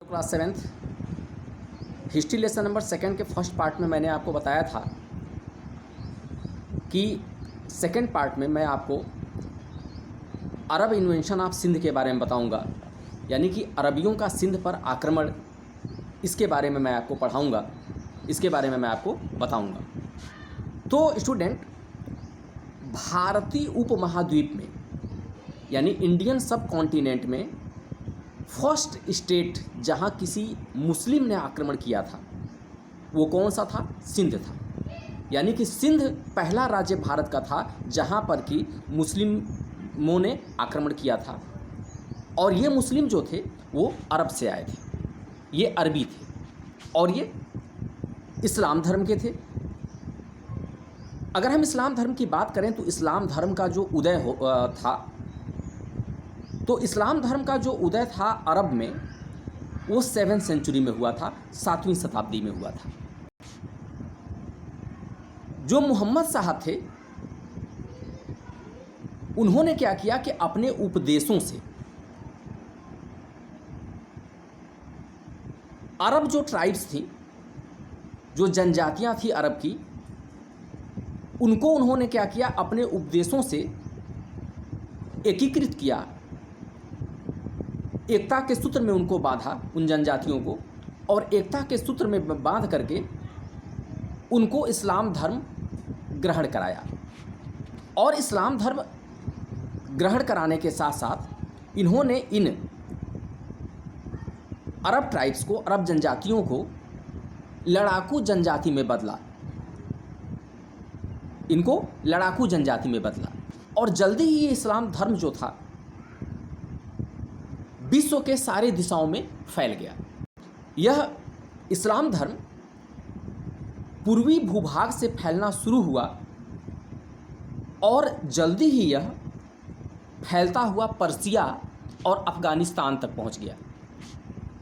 Class 7th history lesson number 2 के first part में मैंने आपको बताया था कि सेकंड पार्ट में मैं आपको अरब इन्वेंशन ऑफ सिंध के बारे में बताऊंगा, यानी कि अरबियों का सिंध पर आक्रमण, इसके बारे में मैं आपको पढ़ाऊंगा, इसके बारे में मैं आपको बताऊंगा। तो स्टूडेंट, भारतीय उपमहाद्वीप में यानी इंडियन सब कॉन्टिनेंट में फर्स्ट स्टेट जहां किसी मुस्लिम ने आक्रमण किया था वो कौन सा था? सिंध था। यानी कि सिंध पहला राज्य भारत का था जहां पर कि मुस्लिमों ने आक्रमण किया था, और ये मुस्लिम जो थे वो अरब से आए थे, ये अरबी थे और ये इस्लाम धर्म के थे। अगर हम इस्लाम धर्म की बात करें तो इस्लाम धर्म का जो उदय था, तो इस्लाम धर्म का जो उदय था अरब में वो 7वीं सेंचुरी में हुआ था, 7वीं शताब्दी में हुआ था। जो मोहम्मद साहब थे उन्होंने क्या किया कि अपने उपदेशों से अरब जो ट्राइब्स थी, जो जनजातियां थी अरब की, उनको उन्होंने क्या किया, अपने उपदेशों से एकीकृत किया, एकता के सूत्र में उनको बांधा, उन जनजातियों को, और एकता के सूत्र में बांध करके उनको इस्लाम धर्म ग्रहण कराया। और इस्लाम धर्म ग्रहण कराने के साथ साथ इन्होंने इन अरब ट्राइब्स को, अरब जनजातियों को लड़ाकू जनजाति में बदला, इनको लड़ाकू जनजाति में बदला। और जल्दी ही ये इस्लाम धर्म जो था विश्व के सारे दिशाओं में फैल गया। यह इस्लाम धर्म पूर्वी भूभाग से फैलना शुरू हुआ और जल्दी ही यह फैलता हुआ पर्सिया और अफ़गानिस्तान तक पहुंच गया।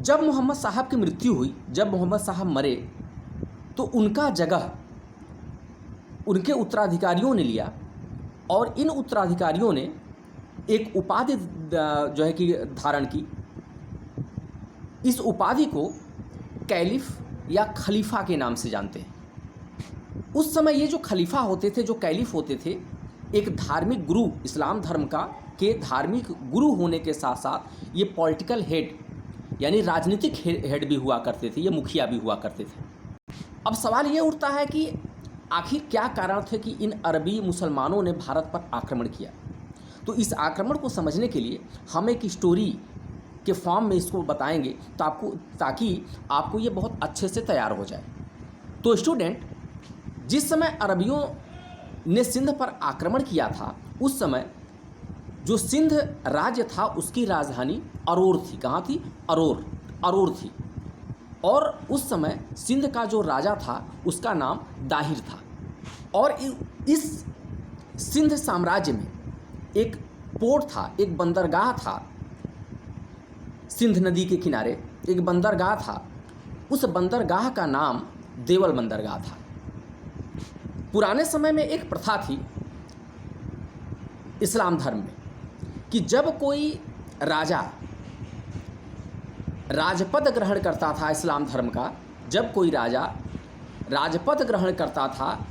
जब मोहम्मद साहब की मृत्यु हुई, जब मोहम्मद साहब मरे, तो उनका जगह उनके उत्तराधिकारियों ने लिया, और इन उत्तराधिकारियों ने एक उपाधि जो है कि धारण की। इस उपाधि को कैलिफ या खलीफा के नाम से जानते हैं। उस समय ये जो खलीफा होते थे, जो कैलिफ होते थे, एक धार्मिक गुरु, इस्लाम धर्म का के धार्मिक गुरु होने के साथ साथ ये पॉलिटिकल हेड यानी राजनीतिक हेड भी हुआ करते थे, ये मुखिया भी हुआ करते थे। अब सवाल ये उठता है कि आखिर क्या कारण थे कि इन अरबी मुसलमानों ने भारत पर आक्रमण किया। तो इस आक्रमण को समझने के लिए हम एक स्टोरी के फॉर्म में इसको बताएंगे ताकि आपको ये बहुत अच्छे से तैयार हो जाए। तो स्टूडेंट, जिस समय अरबियों ने सिंध पर आक्रमण किया था, उस समय जो सिंध राज्य था उसकी राजधानी अरोर थी। कहाँ थी? अरोर थी। और उस समय सिंध का जो राजा था उसका नाम दाहिर था। और इस सिंध साम्राज्य में एक पोर्ट था, एक बंदरगाह था, सिंध नदी के किनारे एक बंदरगाह था। उस बंदरगाह का नाम देवल बंदरगाह था। पुराने समय में एक प्रथा थी इस्लाम धर्म में कि जब कोई राजा राजपद ग्रहण करता था इस्लाम धर्म का, जब कोई राजा राजपद ग्रहण करता था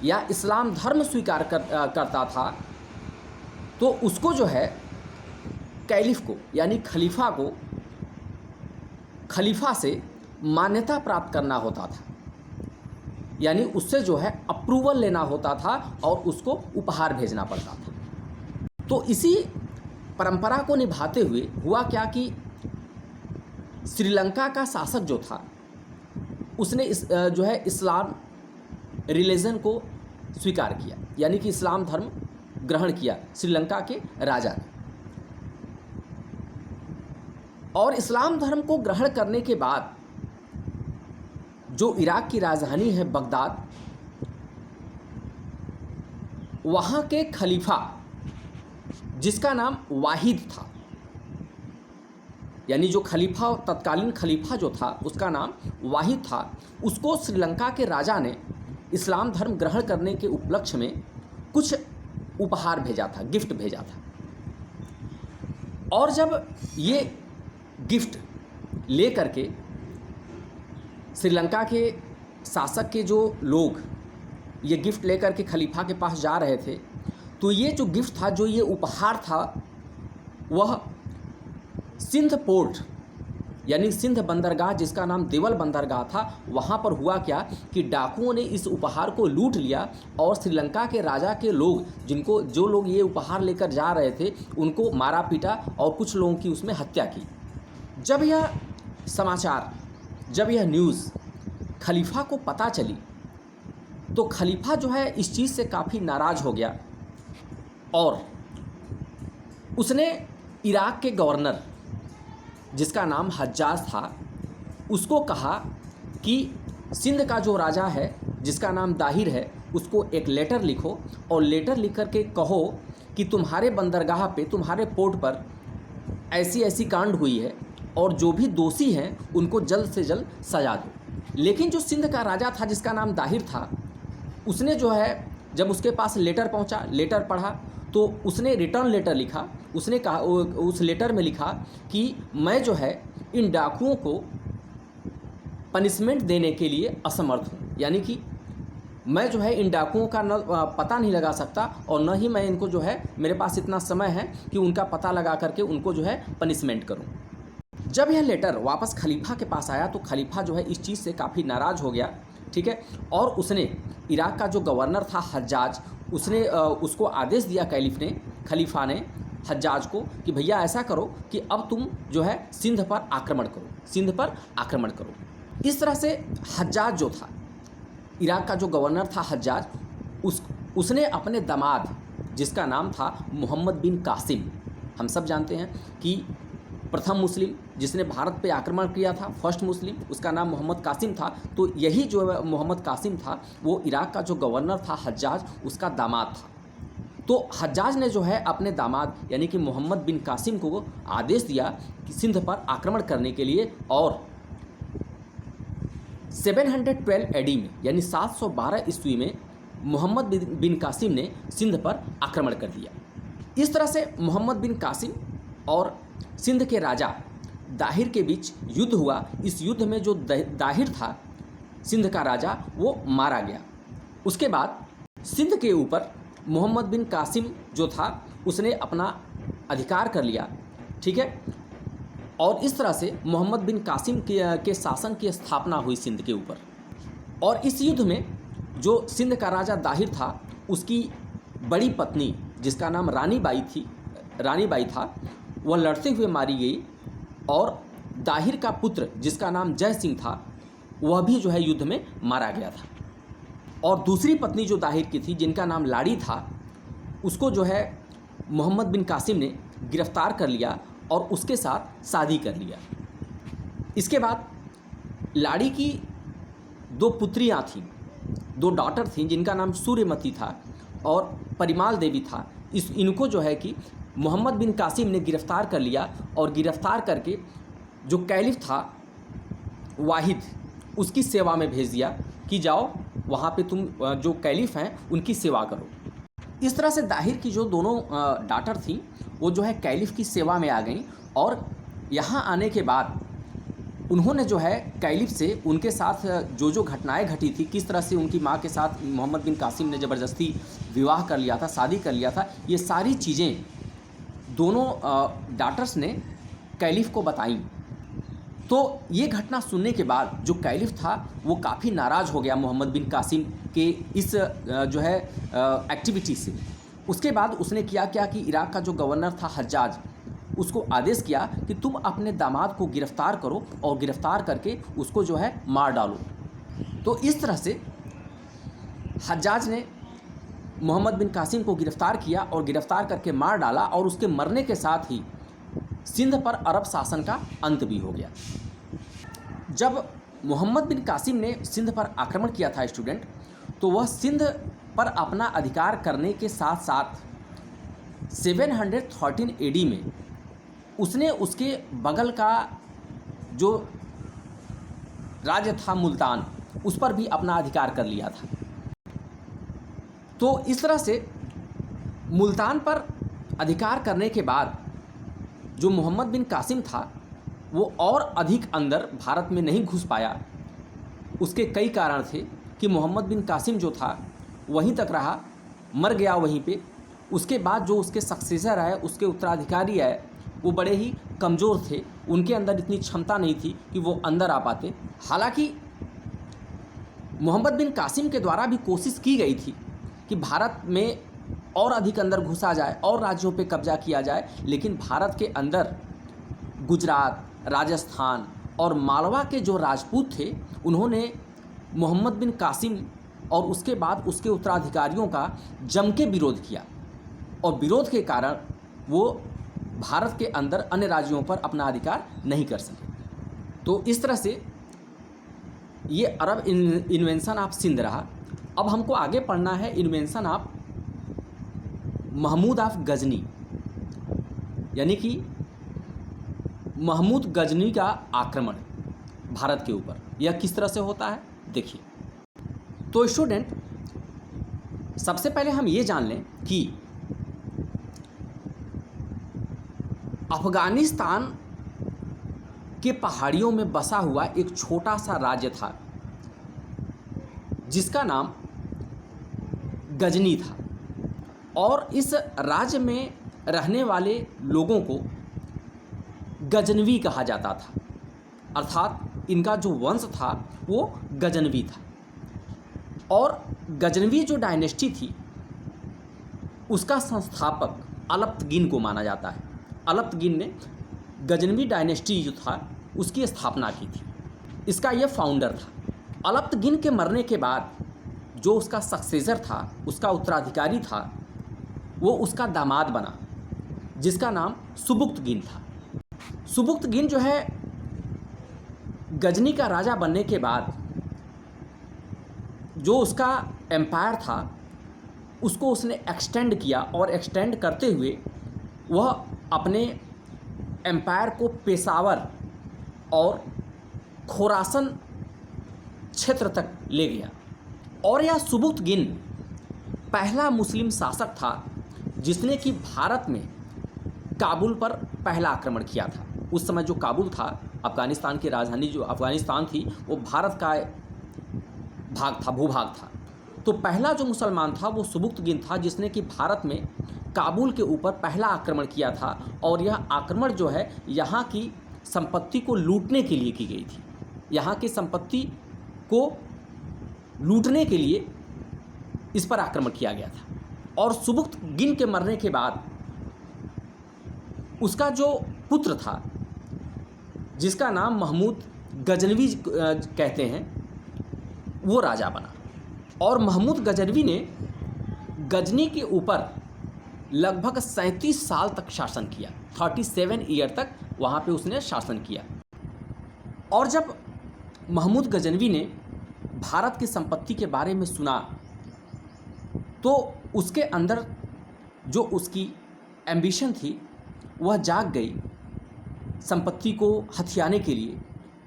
या इस्लाम धर्म स्वीकार करता था, तो उसको जो है कैलिफ को यानी खलीफा को, खलीफा से मान्यता प्राप्त करना होता था, यानी उससे जो है अप्रूवल लेना होता था और उसको उपहार भेजना पड़ता था। तो इसी परंपरा को निभाते हुए हुआ क्या कि श्रीलंका का शासक जो था उसने जो है इस्लाम रिलीजन को स्वीकार किया, यानी कि इस्लाम धर्म ग्रहण किया श्रीलंका के राजा ने। और इस्लाम धर्म को ग्रहण करने के बाद जो इराक की राजधानी है बगदाद, वहाँ के खलीफा जिसका नाम वाहिद था, यानी जो खलीफा, तत्कालीन खलीफा जो था उसका नाम वाहिद था, उसको श्रीलंका के राजा ने इस्लाम धर्म ग्रहण करने के उपलक्ष्य में कुछ उपहार भेजा था, गिफ्ट भेजा था। और जब ये गिफ्ट ले करके श्रीलंका के शासक के जो लोग ये गिफ्ट लेकर के खलीफा के पास जा रहे थे, तो ये जो गिफ्ट था, जो ये उपहार था, वह सिंध पोर्ट यानी सिंध बंदरगाह, जिसका नाम देवल बंदरगाह था, वहाँ पर हुआ क्या कि डाकुओं ने इस उपहार को लूट लिया और श्रीलंका के राजा के लोग, जो लोग ये उपहार लेकर जा रहे थे, उनको मारा पीटा और कुछ लोगों की उसमें हत्या की। जब यह समाचार, जब यह न्यूज़ खलीफा को पता चली, तो खलीफा जो है इस चीज़ से काफ़ी नाराज़ हो गया और उसने इराक के गवर्नर, जिसका नाम हज्जाज था, उसको कहा कि सिंध का जो राजा है, जिसका नाम दाहिर है, उसको एक लेटर लिखो और लेटर लिख कर के कहो कि तुम्हारे बंदरगाह पे, तुम्हारे पोर्ट पर ऐसी ऐसी कांड हुई है और जो भी दोषी हैं उनको जल्द से जल्द सजा दो। लेकिन जो सिंध का राजा था, जिसका नाम दाहिर था, उसने जो है, जब उसके पास लेटर पहुंचा, लेटर पढ़ा, तो उसने रिटर्न लेटर लिखा। उसने कहा, उस लेटर में लिखा कि मैं जो है इन डाकुओं को पनिशमेंट देने के लिए असमर्थ हूँ, यानी कि मैं जो है इन डाकुओं का न पता नहीं लगा सकता और न ही मैं इनको जो है, मेरे पास इतना समय है कि उनका पता लगा करके उनको जो है पनिशमेंट करूँ। जब यह लेटर वापस खलीफा के पास आया, तो खलीफा जो है इस चीज़ से काफ़ी नाराज़ हो गया, ठीक है, और उसने इराक का जो गवर्नर था हज्जाज, उसने उसको आदेश दिया, खलीफा ने हज्जाज को कि भैया ऐसा करो कि अब तुम जो है सिंध पर आक्रमण करो। इस तरह से हज्जाज जो था, इराक का जो गवर्नर था हज्जाज, उसने अपने दामाद, जिसका नाम था मोहम्मद बिन कासिम, हम सब जानते हैं कि प्रथम मुस्लिम जिसने भारत पे आक्रमण किया था, फर्स्ट मुस्लिम, उसका नाम मोहम्मद कासिम था। तो यही जो मोहम्मद कासिम था, वो इराक का जो गवर्नर था हज्जाज, उसका दामाद था। तो हज्जाज ने जो है अपने दामाद यानी कि मोहम्मद बिन कासिम को आदेश दिया कि सिंध पर आक्रमण करने के लिए, और 712 एडी में यानी 712 ईस्वी में मोहम्मद बिन कासिम ने सिंध पर आक्रमण कर दिया। इस तरह से मोहम्मद बिन कासिम और सिंध के राजा दाहिर के बीच युद्ध हुआ। इस युद्ध में जो दाहिर था, सिंध का राजा, वो मारा गया। उसके बाद सिंध के ऊपर मोहम्मद बिन कासिम जो था, उसने अपना अधिकार कर लिया, ठीक है, और इस तरह से मोहम्मद बिन कासिम के शासन की स्थापना हुई सिंध के ऊपर। और इस युद्ध में जो सिंध का राजा दाहिर था, उसकी बड़ी पत्नी, जिसका नाम रानी बाई था, वह लड़ते हुए मारी गई, और दाहिर का पुत्र, जिसका नाम जय सिंह था, वह भी जो है युद्ध में मारा गया था। और दूसरी पत्नी जो दाहिर की थी, जिनका नाम लाड़ी था, उसको जो है मोहम्मद बिन कासिम ने गिरफ्तार कर लिया और उसके साथ शादी कर लिया। इसके बाद लाड़ी की 2 पुत्रियां थीं, 2 डॉटर थीं, जिनका नाम सूर्यमती था और परिमाल देवी था। इनको जो है कि मोहम्मद बिन कासिम ने गिरफ़्तार कर लिया और गिरफ़्तार करके जो कैलिफ था वाहिद, उसकी सेवा में भेज दिया कि जाओ वहाँ पे तुम जो कैलिफ हैं उनकी सेवा करो। इस तरह से दाहिर की जो दोनों डॉटर थी, वो जो है कैलिफ की सेवा में आ गई, और यहाँ आने के बाद उन्होंने जो है कैलिफ से, उनके साथ जो घटनाएं घटी थी, किस तरह से उनकी माँ के साथ मोहम्मद बिन कासिम ने ज़बरदस्ती विवाह कर लिया था, शादी कर लिया था, ये सारी चीज़ें दोनों डॉटर्स ने कैलिफ को बताई। तो ये घटना सुनने के बाद जो कैलिफ था, वो काफ़ी नाराज़ हो गया मोहम्मद बिन कासिम के इस जो है एक्टिविटी से। उसके बाद उसने किया क्या कि इराक का जो गवर्नर था हज्जाज, उसको आदेश किया कि तुम अपने दामाद को गिरफ़्तार करो और गिरफ़्तार करके उसको जो है मार डालो। तो इस तरह से हज्जाज ने मोहम्मद बिन कासिम को गिरफ़्तार किया और गिरफ़्तार करके मार डाला, और उसके मरने के साथ ही सिंध पर अरब शासन का अंत भी हो गया। जब मोहम्मद बिन कासिम ने सिंध पर आक्रमण किया था स्टूडेंट, तो वह सिंध पर अपना अधिकार करने के साथ साथ 713 एडी में उसने उसके बगल का जो राज्य था मुल्तान, उस पर भी अपना अधिकार कर लिया था। तो इस तरह से मुल्तान पर अधिकार करने के बाद जो मोहम्मद बिन कासिम था, वो और अधिक अंदर भारत में नहीं घुस पाया, उसके कई कारण थे कि मोहम्मद बिन कासिम जो था वहीं तक रहा, मर गया वहीं पे। उसके बाद जो उसके सक्सेसर आए, उसके उत्तराधिकारी आए, वो बड़े ही कमज़ोर थे, उनके अंदर इतनी क्षमता नहीं थी कि वो अंदर आ पाते। हालांकि मोहम्मद बिन कासिम के द्वारा भी कोशिश की गई थी कि भारत में और अधिक अंदर घुसा जाए और राज्यों पे कब्जा किया जाए, लेकिन भारत के अंदर गुजरात, राजस्थान और मालवा के जो राजपूत थे, उन्होंने मोहम्मद बिन कासिम और उसके बाद उसके उत्तराधिकारियों का जम के विरोध किया, और विरोध के कारण वो भारत के अंदर अन्य राज्यों पर अपना अधिकार नहीं कर सके। तो इस तरह से ये अरब इन्वेंशन ऑफ सिंध रहा। अब हमको आगे पढ़ना है invention of Mahmud of Ghazni, यानी कि महमूद गजनी का आक्रमण भारत के ऊपर, यह किस तरह से होता है देखिए। तो स्टूडेंट, सबसे पहले हम ये जान लें कि अफगानिस्तान के पहाड़ियों में बसा हुआ एक छोटा सा राज्य था जिसका नाम गजनी था, और इस राज्य में रहने वाले लोगों को गजनवी कहा जाता था, अर्थात इनका जो वंश था वो गजनवी था। और गजनवी जो डायनेस्टी थी उसका संस्थापक अलप्तगिन को माना जाता है। अलप्तगिन ने गजनवी डायनेस्टी जो था उसकी स्थापना की थी, इसका यह फाउंडर था। अलप्तगिन के मरने के बाद जो उसका सक्सेसर था, उसका उत्तराधिकारी था, वो उसका दामाद बना जिसका नाम सुबुक्तगिन था। सुबुक्तगिन जो है गजनी का राजा बनने के बाद जो उसका एम्पायर था उसको उसने एक्सटेंड किया, और एक्सटेंड करते हुए वह अपने एम्पायर को पेशावर और खोरासन क्षेत्र तक ले गया। और यह सुबुक्तगिन पहला मुस्लिम शासक था जिसने कि भारत में काबुल पर पहला आक्रमण किया था। उस समय जो काबुल था, अफ़गानिस्तान की राजधानी जो अफ़गानिस्तान थी, वो भारत का भाग था, भूभाग था। तो पहला जो मुसलमान था वो सुबुक्तगिन था जिसने कि भारत में काबुल के ऊपर पहला आक्रमण किया था, और यह आक्रमण जो है यहाँ की संपत्ति को लूटने के लिए की गई थी। यहाँ की संपत्ति को लूटने के लिए इस पर आक्रमण किया गया था। और सुबुक्तगिन के मरने के बाद उसका जो पुत्र था जिसका नाम महमूद गजनवी कहते हैं, वो राजा बना। और महमूद गजनवी ने गजनी के ऊपर लगभग 37 साल तक शासन किया, 37 ईयर तक वहाँ पे उसने शासन किया। और जब महमूद गजनवी ने भारत की संपत्ति के बारे में सुना तो उसके अंदर जो उसकी एम्बिशन थी वह जाग गई संपत्ति को हथियाने के लिए।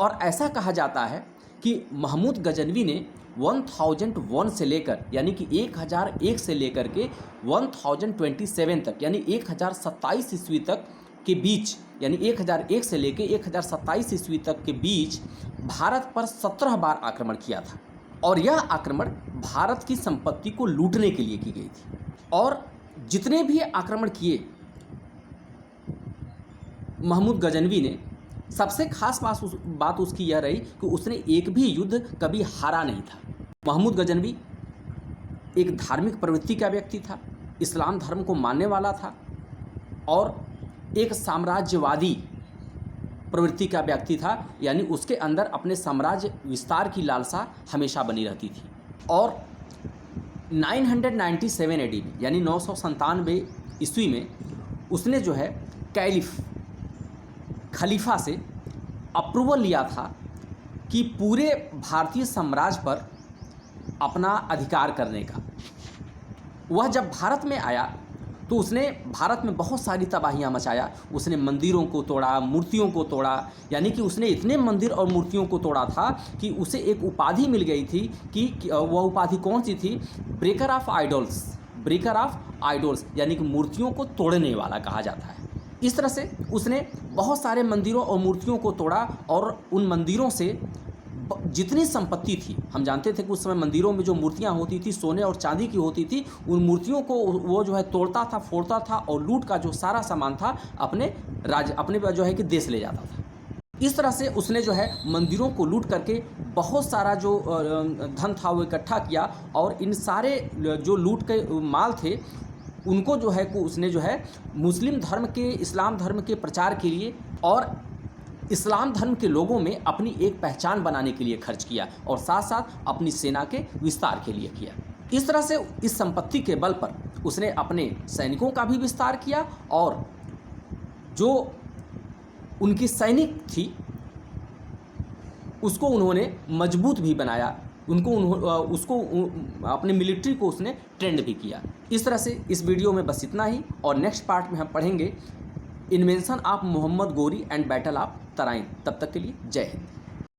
और ऐसा कहा जाता है कि महमूद गजनवी ने 1001 से लेकर, यानी कि 1001 से लेकर के 1027 तक, यानी 1027 ईस्वी तक के बीच, यानी 1001 से लेकर 1027 ईस्वी तक के बीच भारत पर 17 बार आक्रमण किया था। और यह आक्रमण भारत की संपत्ति को लूटने के लिए की गई थी। और जितने भी आक्रमण किए महमूद गजनवी ने, सबसे खास बात उसकी यह रही कि उसने एक भी युद्ध कभी हारा नहीं था। महमूद गजनवी एक धार्मिक प्रवृत्ति का व्यक्ति था, इस्लाम धर्म को मानने वाला था, और एक साम्राज्यवादी प्रवृत्ति का व्यक्ति था, यानी उसके अंदर अपने साम्राज्य विस्तार की लालसा हमेशा बनी रहती थी। और 997 AD में, यानी 997 ईस्वी में उसने जो है कैलिफ खलीफा से अप्रूवल लिया था कि पूरे भारतीय साम्राज्य पर अपना अधिकार करने का। वह जब भारत में आया तो उसने भारत में बहुत सारी तबाहियां मचाया। उसने मंदिरों को तोड़ा, मूर्तियों को तोड़ा, यानी कि उसने इतने मंदिर और मूर्तियों को तोड़ा था कि उसे एक उपाधि मिल गई थी कि वह उपाधि कौन सी थी? Breaker of idols. Breaker of idols यानी कि मूर्तियों को तोड़ने वाला कहा जाता है। इस तरह से उसने बहुत सारे मंदिरों और मूर्तियों को तोड़ा और उन मंदिरों से जितनी संपत्ति थी, हम जानते थे कि उस समय मंदिरों में जो मूर्तियां होती थी सोने और चांदी की होती थी, उन मूर्तियों को वो जो है तोड़ता था, फोड़ता था और लूट का जो सारा सामान था अपने जो है कि देश ले जाता था। इस तरह से उसने जो है मंदिरों को लूट करके बहुत सारा जो धन था वो इकट्ठा किया और इन सारे जो लूट के माल थे उनको जो है उसने जो है मुस्लिम धर्म के, इस्लाम धर्म के प्रचार के लिए और इस्लाम धर्म के लोगों में अपनी एक पहचान बनाने के लिए खर्च किया और साथ साथ अपनी सेना के विस्तार के लिए किया। इस तरह से इस संपत्ति के बल पर उसने अपने सैनिकों का भी विस्तार किया और जो उनकी सैनिक थी उसको उन्होंने मजबूत भी बनाया, उसको अपने मिलिट्री को उसने ट्रेंड भी किया। इस तरह से इस वीडियो में बस इतना ही और नेक्स्ट पार्ट में हम पढ़ेंगे invention of Mohammad Ghori and battle of Tarain. तब तक के लिए जय हिंद।